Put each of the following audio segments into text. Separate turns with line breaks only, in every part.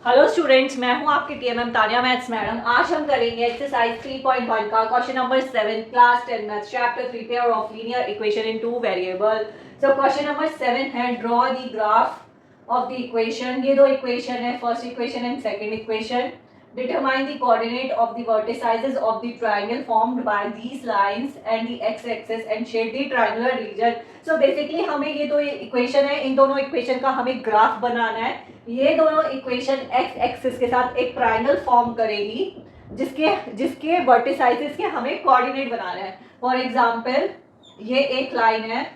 Hello students, मैं हूं आपकी टीएमएम तानिया मैथ्स मैडम। आज हम करेंगे एक्सरसाइज 3.1 का question number 7 class 10 maths chapter 3 pair of linear equation in two variable. So question number 7 है draw the graph of the equation. ये दो इक्वेशन है, first equation and second equation. Determine the coordinate of the vertices of the triangle formed by these lines and the x-axis and shade the triangular region. So basically हमें ये दो equation है, इन दोनों equation का हमें graph बनाना है। ये दोनों इक्वेशन x एक्सिस के साथ एक ट्राइंगल फॉर्म करेगी जिसके जिसके वर्टिसाइजेस के हमें कोऑर्डिनेट बनाना है। फॉर एग्जांपल ये एक लाइन है,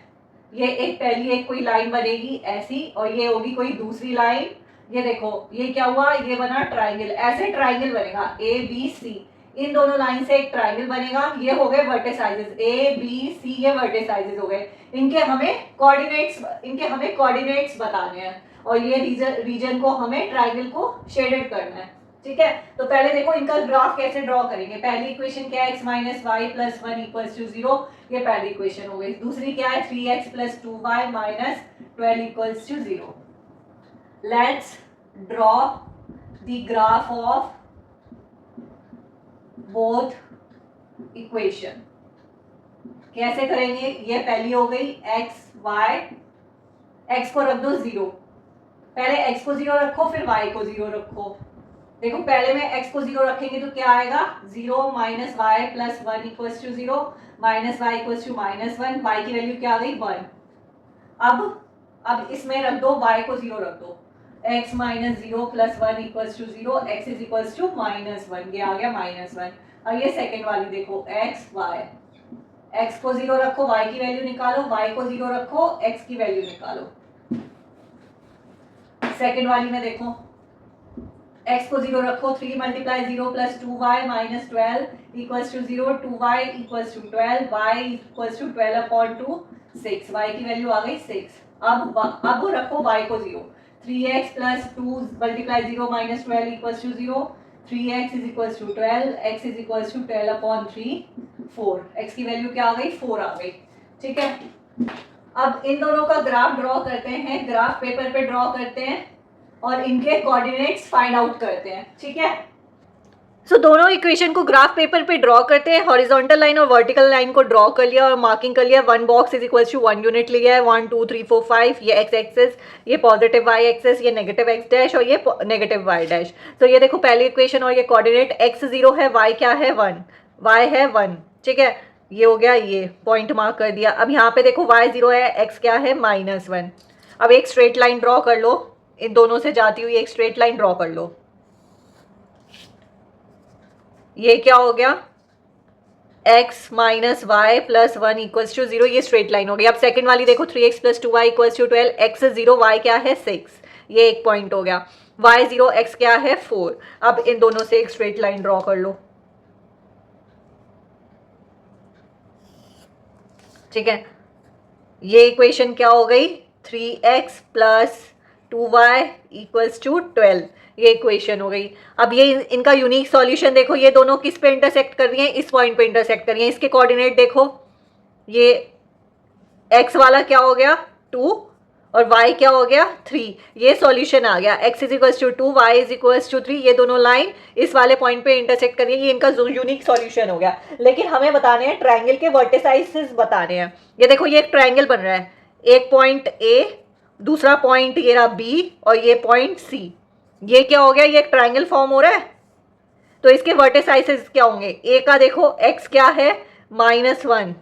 ये एक पहली एक कोई लाइन बनेगी ऐसी, और ये होगी कोई दूसरी लाइन। ये देखो ये क्या हुआ, ये बना ट्राइंगल, ऐसे ट्राइंगल बनेगा ए बी सी। इन दोनों लाइन से एक ट्राइंगल बनेगा। ये हो गए वर्टिसाइजेस ए बी सी, ये वर्टिसाइजेस हो गए। इनके हमें कोऑर्डिनेट्स बताने हैं और ये रीजन को हमें ट्राइंगल को शेडेड करना है। ठीक है, तो पहले देखो इनका ग्राफ कैसे ड्रॉ करेंगे। पहली इक्वेशन क्या है, x minus Y plus 1 equals to 0। ये पहली इक्वेशन हो गई। दूसरी क्या है, 3x plus 2y minus 12 equals to 0। Let's draw the graph of both equation। कैसे करेंगे, ये पहली हो गई x y, x को रख दो 0। पहले x को 0 रखो, फिर y को 0 रखो। देखो पहले में x को 0 रखेंगे तो क्या आएगा, 0 minus Y plus 1 equals to 0 minus Y equals to minus 1। y की वैल्यू क्या आ गई, 1। अब इसमें रख दो, y को 0 रख दो। x minus 0 plus 1 equals to 0, x is equals to minus 1। ये आ गया माइनस 1। अब ये सेकेंड वाली देखो, x y, x को 0 रखो, y की वैल्यू निकालो, y को 0 रखो, x की वैल्यू निकालो। सेकेंड वाली में देखो x को 0 रखो, 3 multiply 0 plus 2y minus 12 equals to 0, 2y equals to 12, y equals to 12 upon 2 6। y की वैल्यू आ गई 6। अब रखो y को 0, 3x plus 2 multiply 0 minus 12 equals to 0, 3x is equals to 12, x is equals to 12 upon 3 4। x की value क्या आ गई, 4 आ गई। ठीक है, अब इन दोनों का ग्राफ ड्रॉ करते हैं, ग्राफ पेपर पे ड्रॉ करते हैं और इनके कोऑर्डिनेट्स फाइंड आउट करते हैं। ठीक है, सो दोनों इक्वेशन को ग्राफ पेपर पे ड्रॉ करते हैं। हॉरिजॉन्टल लाइन और वर्टिकल लाइन को ड्रॉ कर लिया और मार्किंग कर लिया। 1 box is equals to 1 unit लिया है, 1 2 3 4 5। ये एक्स एक्सेस, ये पॉजिटिव वाई एक्सेस, ये नेगेटिव एक्स डैश और ये नेगेटिव वाई डैश। तो ये देखो पहली इक्वेशन और ये कोऑर्डिनेट x 0 है, y क्या है 1, y है 1। ठीक है, ये हो गया, ये पॉइंट मार्क कर दिया। अब यहाँ पे देखो y 0 है, x क्या है माइनस 1। अब एक स्ट्रेट लाइन ड्रॉ कर लो, इन दोनों से जाती हुई एक स्ट्रेट लाइन ड्रॉ कर लो। ये क्या हो गया, x minus Y plus 1 equals to 0। ये स्ट्रेट लाइन हो गई। अब सेकंड वाली देखो, 3x plus 2y equals to 12, x 0 y क्या है 6। ये एक पॉइंट हो गया। y 0 x क्या है 4। अब इन दोनों से एक स्ट्रेट लाइन ड्रॉ कर लो। ठीक है, ये इक्वेशन क्या हो गई, 3x plus 2y equals to 12। ये इक्वेशन हो गई। अब ये इनका यूनिक सॉल्यूशन देखो, ये दोनों किस पे इंटरसेक्ट कर रही हैं, इस पॉइंट पे इंटरसेक्ट कर रही हैं। इसके कोऑर्डिनेट देखो, ये x वाला क्या हो गया 2 और y क्या हो गया 3। ये सॉल्यूशन आ गया, x is equals to 2, y is equals to 3। ये दोनों लाइन इस वाले पॉइंट पे इंटरसेक्ट कर रही है। ये इनका यूनिक सॉल्यूशन हो गया। लेकिन हमें बताने हैं ट्राइंगल के वर्टिसाइजेस बताने हैं। ये देखो ये एक ट्राइंगल बन रहा है, एक पॉइंट A, दूसरा पॉइंट ये रहा B और ये पॉइंट C। ये क्या हो गया, ये एक ट्राइंगल फॉर्म हो रहा है। तो इसके वर्टिसाइजेस क्या होंगे, ए का देखो x क्या है -1,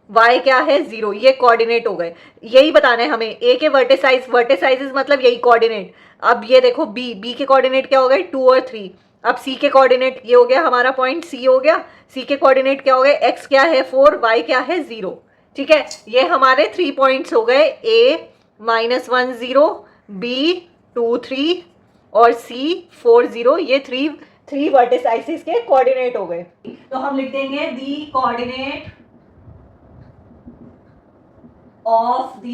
y क्या है 0। ये कोऑर्डिनेट हो गए। यही बताना है हमें, a के वर्टिसाइजेस मतलब यही कोऑर्डिनेट। अब ये देखो b के कोऑर्डिनेट क्या हो गए 2 और 3। अब c के कोऑर्डिनेट ये हो गया, हमारा पॉइंट c हो गया। c के कोऑर्डिनेट क्या हो गए, x क्या है 4, y क्या है 0। ठीक है, ये हमारे 3 पॉइंट्स हो गए, a -1 0, b 2 3 और c 4 0। ये थ्री वर्टिसाइजेस के कोऑर्डिनेट हो गए। तो हम लिख देंगे the coordinate of the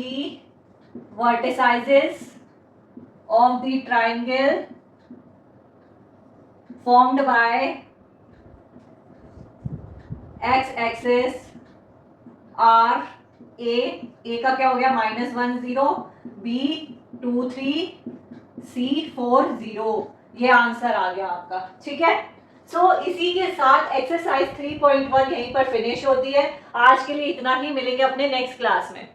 vertices of the triangle formed by X axis are a का क्या हो गया -1 0, b 2 3, C 4 0। ये आंसर आ गया आपका, ठीक है। सो इसी के साथ एक्सरसाइज 3.1 यहीं पर फिनिश होती है। आज के लिए इतना ही, मिलेंगे अपने नेक्स्ट क्लास में।